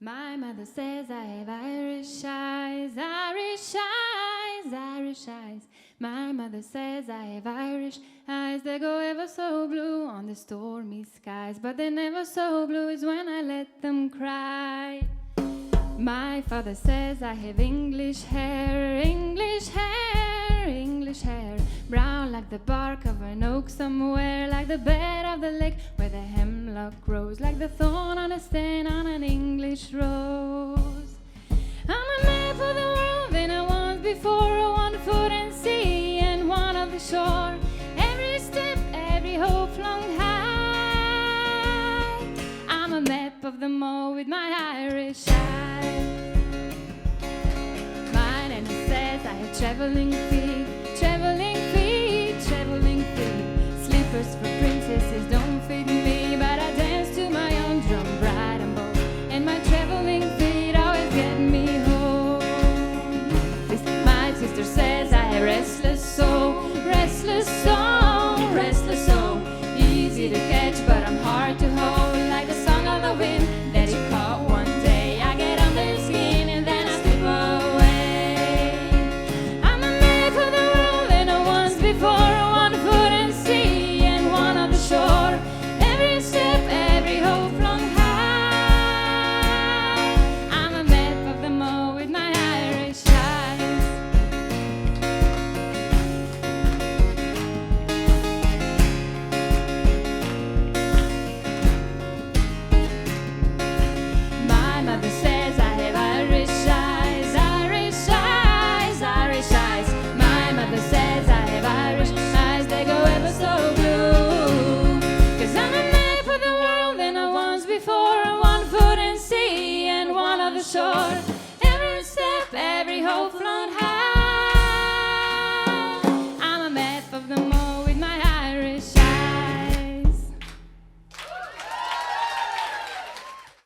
My mother says I have Irish eyes, Irish eyes, Irish eyes. My mother says I have Irish eyes that go ever so blue on the stormy skies, but they're never so blue as when I let them cry. My father says I have English hair, English hair, English hair, brown like the bark of an oak somewhere, like the bed of the lake where the hemlock grows, like the thorn on a stem on an English rose. I'm a map of the world than I was before, one foot and sea and one on the shore. Every step, every hope flung high. I'm a map of them all with my Irish eyes. My nana says I have traveling feet.